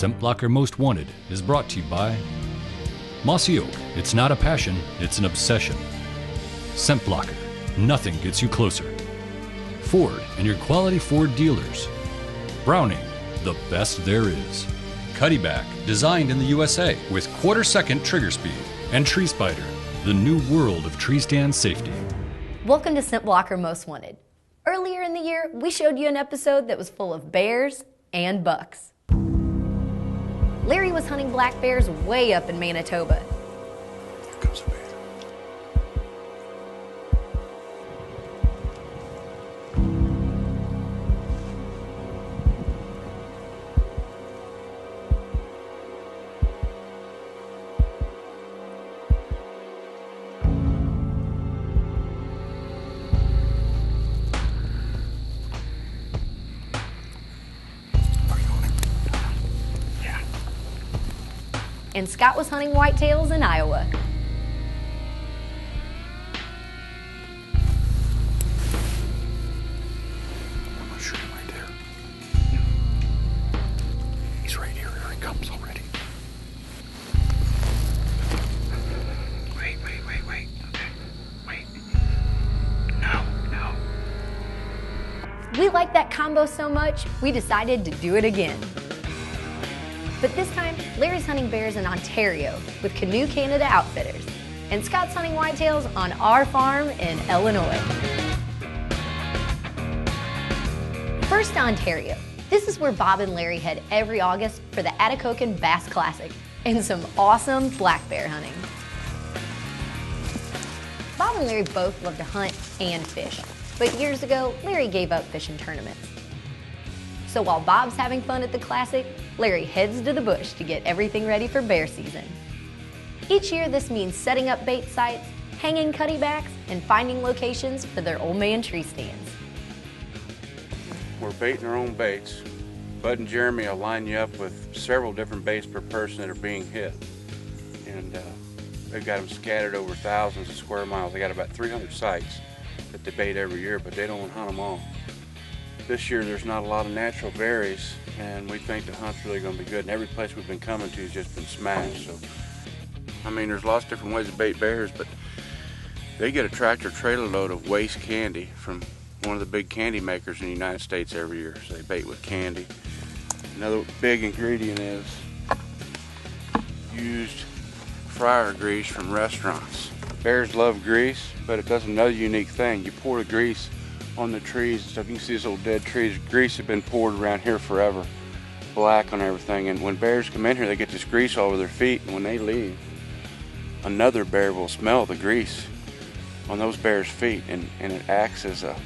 ScentBlocker Most Wanted is brought to you by Mossy Oak. It's not a passion, it's an obsession. ScentBlocker. Nothing gets you closer. Ford and your quality Ford dealers. Browning. The best there is. Cuddyback. Designed in the USA with quarter-second trigger speed. And Tree Spider. The new world of tree stand safety. Welcome to ScentBlocker Most Wanted. Earlier in the year, we showed you an episode that was full of bears and bucks. Larry was hunting black bears way up in Manitoba. Here comes a bear. And Scott was hunting whitetails in Iowa. I'm gonna shoot him right there. He's right here. Here he comes already. Wait. Okay. Wait. No. We liked that combo so much, we decided to do it again. But this time, Larry's hunting bears in Ontario with Canoe Canada Outfitters, and Scott's hunting whitetails on our farm in Illinois. First to Ontario. This is where Bob and Larry head every August for the Atikokan Bass Classic and some awesome black bear hunting. Bob and Larry both love to hunt and fish, but years ago, Larry gave up fishing tournaments. So while Bob's having fun at the Classic, Larry heads to the bush to get everything ready for bear season. Each year this means setting up bait sites, hanging cuddybacks, and finding locations for their old man tree stands. We're baiting our own baits. Bud and Jeremy will line you up with several different baits per person that are being hit. And they've got them scattered over thousands of square miles. They got about 300 sites that they bait every year, but they don't hunt them all. This year there's not a lot of natural berries, and we think the hunt's really going to be good. And every place we've been coming to has just been smashed. So, I mean, there's lots of different ways to bait bears, but they get a tractor trailer load of waste candy from one of the big candy makers in the United States every year. So they bait with candy. Another big ingredient is used fryer grease from restaurants. Bears love grease, but it does another unique thing. You pour the grease on the trees and stuff. You can see these old dead trees. Grease has been poured around here forever, black on everything. And when bears come in here, they get this grease all over their feet. And when they leave, another bear will smell the grease on those bears' feet, and it acts as a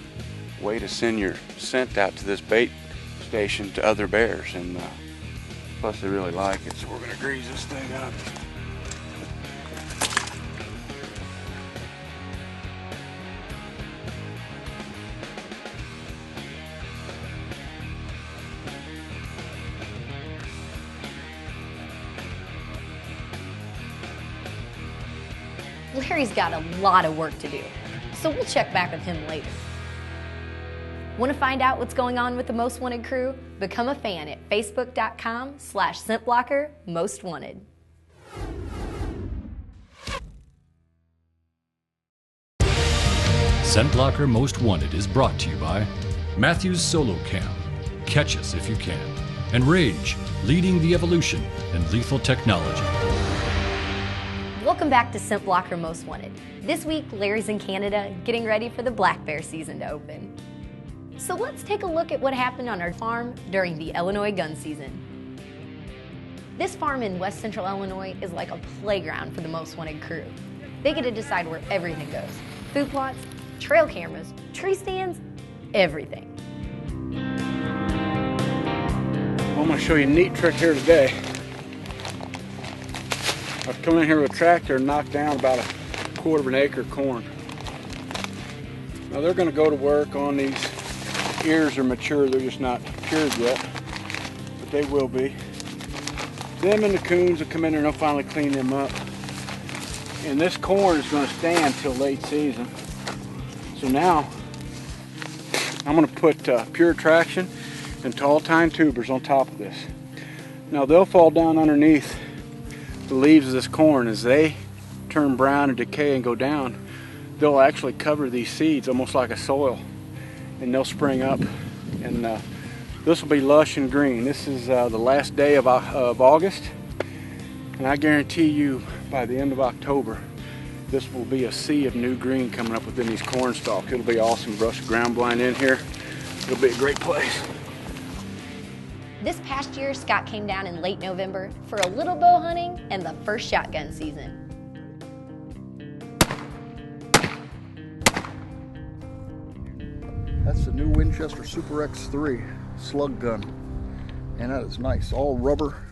way to send your scent out to this bait station to other bears. And plus, they really like it. So we're gonna grease this thing up. Larry's got a lot of work to do, so we'll check back with him later. Want to find out what's going on with the Most Wanted crew? Become a fan at facebook.com/ScentBlocker Most Wanted. ScentBlocker Most Wanted is brought to you by Mathews Solo Cam. Catch us if you can. And Rage, leading the evolution in lethal technology. Welcome back to ScentBlocker Most Wanted. This week, Larry's in Canada getting ready for the black bear season to open. So let's take a look at what happened on our farm during the Illinois gun season. This farm in West Central Illinois is like a playground for the Most Wanted crew. They get to decide where everything goes. Food plots, trail cameras, tree stands, everything. I'm going to show you a neat trick here today. I've come in here with a tractor and knocked down about 1/4 acre of corn. Now they're going to go to work on these. Ears are mature, they're just not cured yet, but they will be. Them and the coons will come in there and they'll finally clean them up. And this corn is going to stand till late season. So now I'm going to put pure traction and tall tine tubers on top of this. Now they'll fall down underneath the leaves of this corn. As they turn brown and decay and go down, they'll actually cover these seeds almost like a soil, and they'll spring up, and this will be lush and green. This is the last day of August, and I guarantee you by the end of October this will be a sea of new green coming up within these corn stalks. It'll be awesome. Brush the ground blind in here. It'll be a great place. This past year, Scott came down in late November for a little bow hunting and the first shotgun season. That's the new Winchester Super X3 slug gun, and that is nice. All rubber,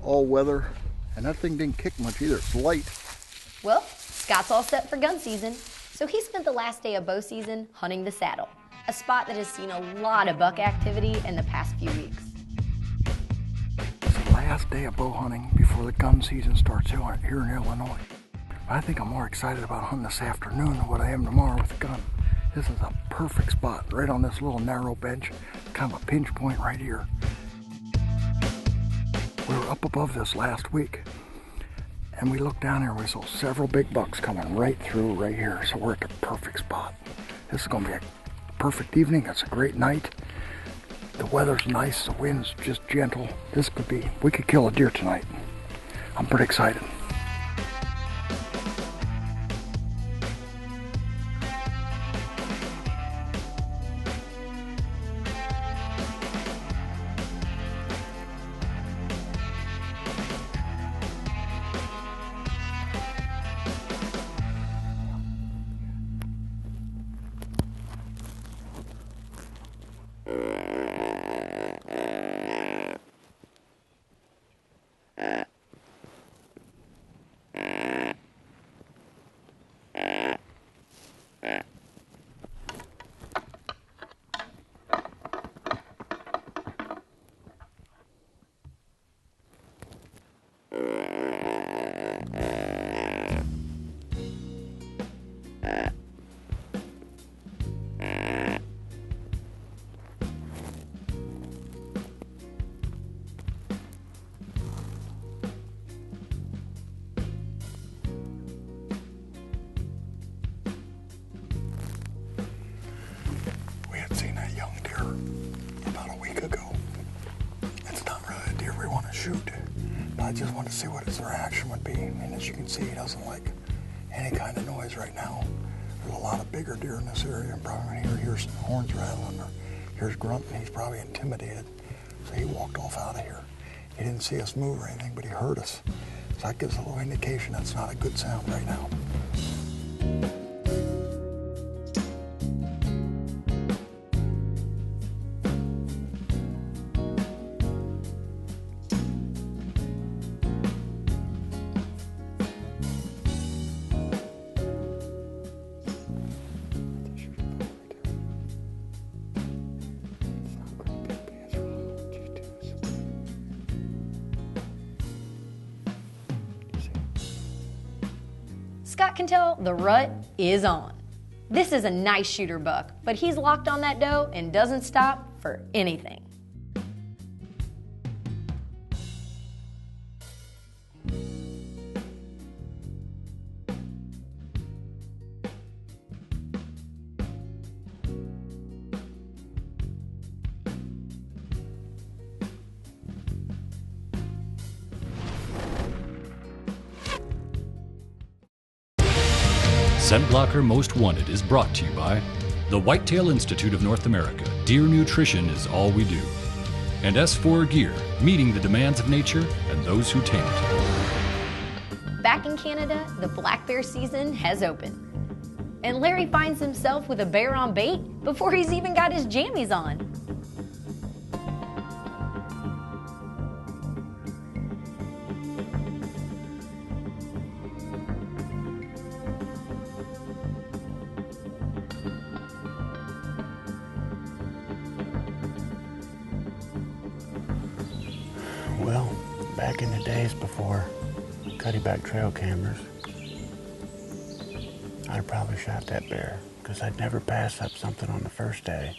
all weather, and that thing didn't kick much either. It's light. Well, Scott's all set for gun season, so he spent the last day of bow season hunting the Saddle, a spot that has seen a lot of buck activity in the past few weeks. It's the last day of bow hunting before the gun season starts here in Illinois. I think I'm more excited about hunting this afternoon than what I am tomorrow with the gun. This is a perfect spot, right on this little narrow bench, kind of a pinch point right here. We were up above this last week, and we looked down here and we saw several big bucks coming right through right here, so we're at the perfect spot. This is going to be a perfect evening. It's a great night. The weather's nice, the wind's just gentle. We could kill a deer tonight. I'm pretty excited. Shoot, but I just want to see what his reaction would be. And as you can see, he doesn't like any kind of noise right now. There's a lot of bigger deer in this area, and probably when he hears some horns rattling or hears grunting, he's probably intimidated. So he walked off out of here. He didn't see us move or anything, but he heard us. So that gives a little indication that's not a good sound right now. Scott can tell the rut is on. This is a nice shooter buck, but he's locked on that doe and doesn't stop for anything. ScentBlocker Most Wanted is brought to you by the Whitetail Institute of North America. Deer nutrition is all we do. And S4 Gear, meeting the demands of nature and those who tame it. Back in Canada, the black bear season has opened. And Larry finds himself with a bear on bait before he's even got his jammies on. Well, back in the days before cutty-back trail cameras, I'd have probably shot that bear, because I'd never pass up something on the first day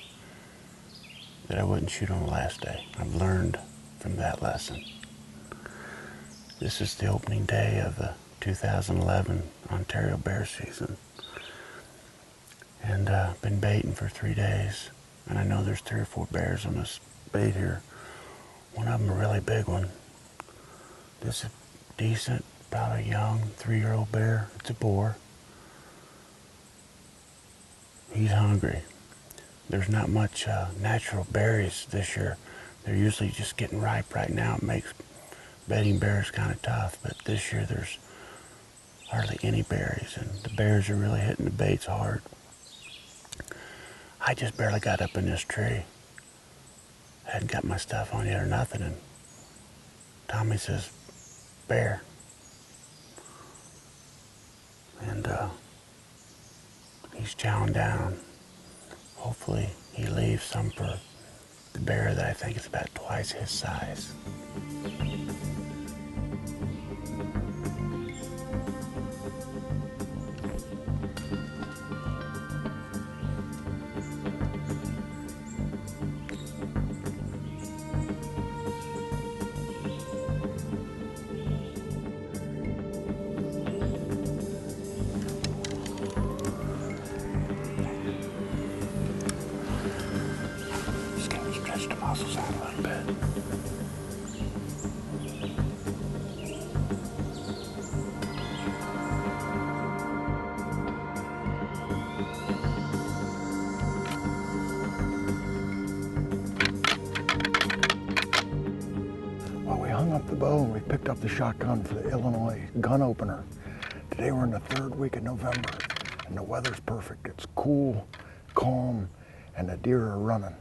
that I wouldn't shoot on the last day. I've learned from that lesson. This is the opening day of the 2011 Ontario bear season. And been baiting for 3 days. And I know there's 3 or 4 bears on this bait here. One of them a really big one. This is decent, probably young, 3-year-old bear. It's a boar. He's hungry. There's not much natural berries this year. They're usually just getting ripe right now. It makes baiting bears kind of tough, but this year there's hardly any berries, and the bears are really hitting the baits hard. I just barely got up in this tree. I hadn't got my stuff on yet or nothing, and Tommy says, "Bear." And he's chowing down. Hopefully he leaves some for the bear that I think is about twice his size. Muscles out a little bit. Well, we hung up the bow and we picked up the shotgun for the Illinois gun opener. Today we're in the 3rd week of November and the weather's perfect. It's cool, calm, and the deer are running.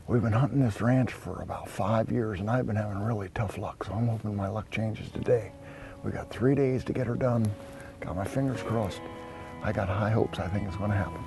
We've been hunting this ranch for about 5 years, and I've been having really tough luck, so I'm hoping my luck changes today. We got 3 days to get her done. Got my fingers crossed. I got high hopes. I think it's going to happen.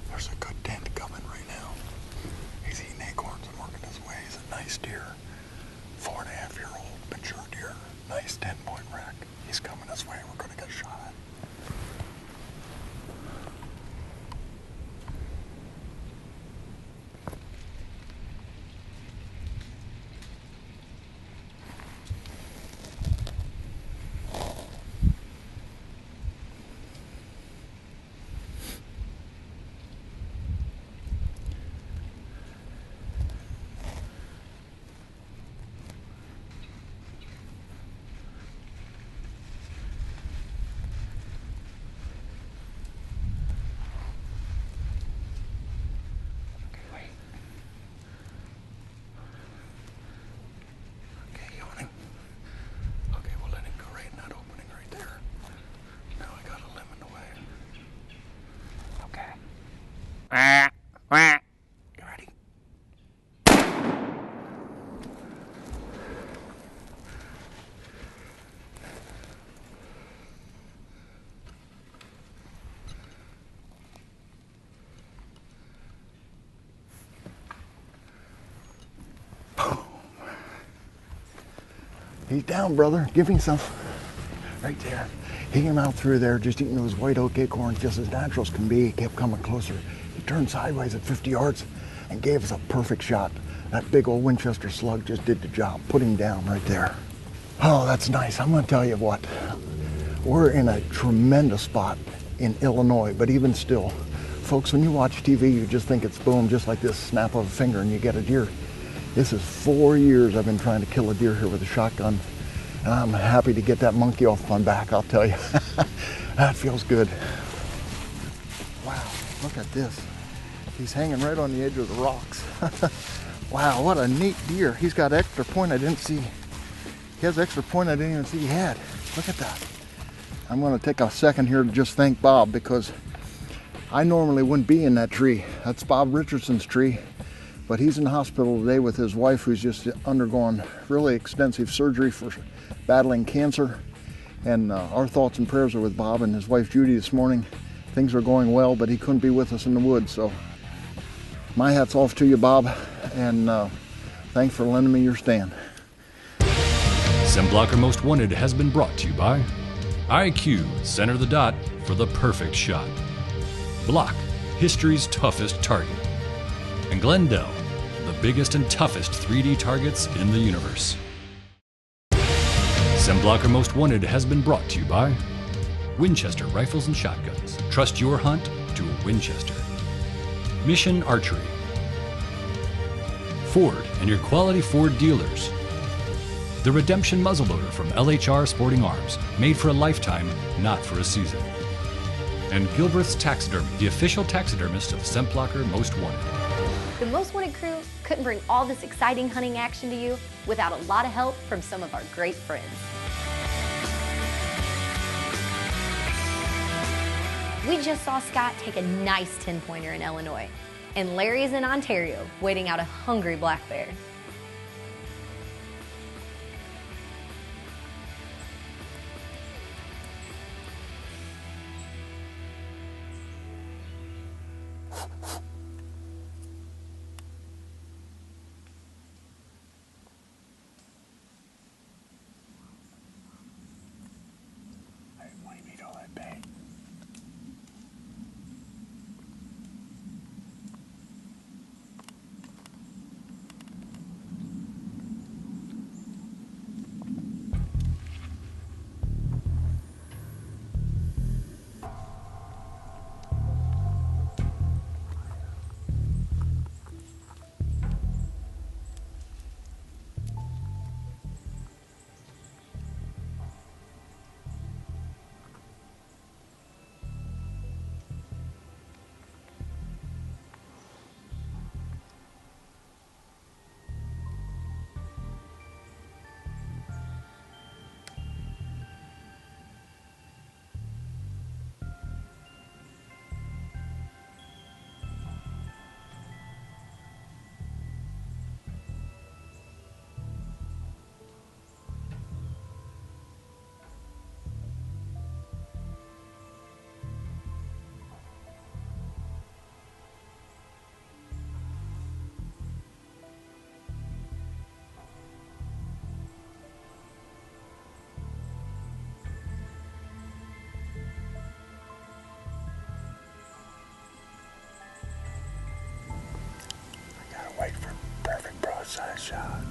There's a good dent coming right now. He's eating acorns and working his way. He's a nice deer. 4.5-year-old mature deer. Nice 10-point rack. He's coming this way. We're going to get shot at. You ready? He's down, brother. Give him some. Right there. He came out through there just eating those white oak acorns just as natural as can be. He kept coming closer. He turned sideways at 50 yards and gave us a perfect shot. That big old Winchester slug just did the job. Put him down right there. Oh, that's nice. I'm going to tell you what. We're in a tremendous spot in Illinois, but even still, folks, when you watch TV, you just think it's boom, just like this snap of a finger and you get a deer. This is 4 years I've been trying to kill a deer here with a shotgun. And I'm happy to get that monkey off my back, I'll tell you. That feels good. Wow, look at this. He's hanging right on the edge of the rocks. Wow, what a neat deer. He's got extra point I didn't see. He has extra point I didn't even see he had. Look at that. I'm gonna take a second here to just thank Bob, because I normally wouldn't be in that tree. That's Bob Richardson's tree, but he's in the hospital today with his wife, who's just undergone really extensive surgery for battling cancer. And our thoughts and prayers are with Bob and his wife Judy this morning. Things are going well, but he couldn't be with us in the woods. So my hat's off to you, Bob, and thanks for lending me your stand. ScentBlocker Most Wanted has been brought to you by IQ, center the dot for the perfect shot. Block, history's toughest target. And Glendale, the biggest and toughest 3D targets in the universe. ScentBlocker Most Wanted has been brought to you by Winchester Rifles and Shotguns. Trust your hunt to a Winchester. Mission Archery. Ford and your quality Ford dealers. The Redemption Muzzleloader from LHR Sporting Arms, made for a lifetime, not for a season. And Gilbreth's Taxidermy, the official taxidermist of ScentBlocker Most Wanted. The Most Wanted crew couldn't bring all this exciting hunting action to you without a lot of help from some of our great friends. We just saw Scott take a nice 10-pointer in Illinois, and Larry is in Ontario waiting out a hungry black bear. Wait for perfect broadside shot.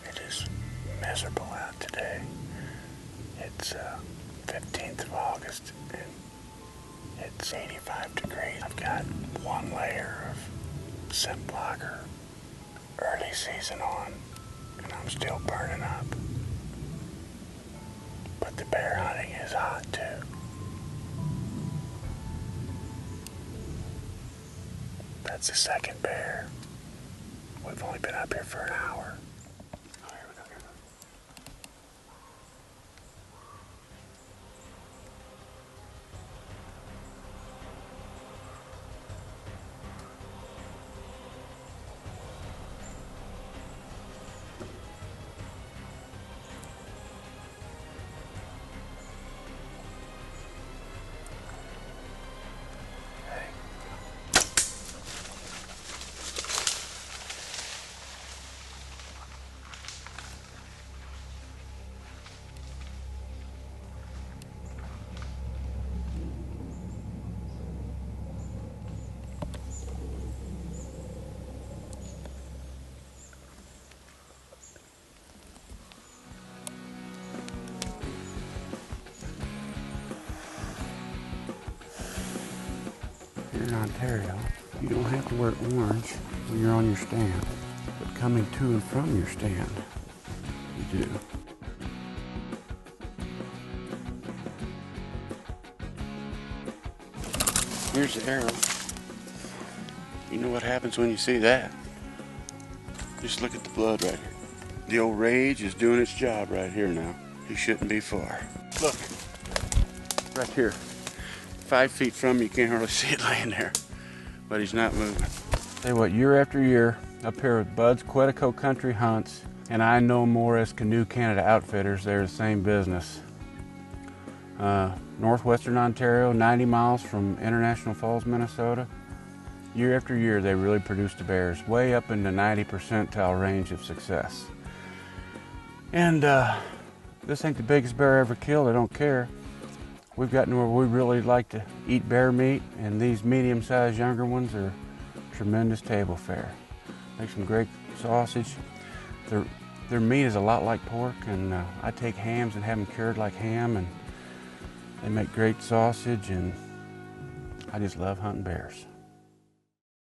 It is miserable out today. It's 15th of August and it's 85 degrees. I've got one layer of ScentBlocker early season on and I'm still burning up. But the bear hunting is hot too. That's the second bear. We've only been up here for an hour. Oh, here we go, here we go. In Ontario, you don't have to wear orange when you're on your stand, but coming to and from your stand, you do. Here's the arrow. You know what happens when you see that. Just look at the blood right here. The old rage is doing its job right here now. He shouldn't be far. Look, right here. 5 feet from you can't hardly see it laying there, but he's not moving. Tell you what, year after year, up here with Bud's Quetico Country Hunts, and I know more as Canoe Canada Outfitters, they're the same business. Northwestern Ontario, 90 miles from International Falls, Minnesota. Year after year, they really produce the bears, way up in the 90 percentile range of success. And this ain't the biggest bear ever killed, I don't care. We've gotten where we really like to eat bear meat, and these medium-sized younger ones are tremendous table fare. Make some great sausage. Their meat is a lot like pork, and I take hams and have them cured like ham, and they make great sausage, and I just love hunting bears.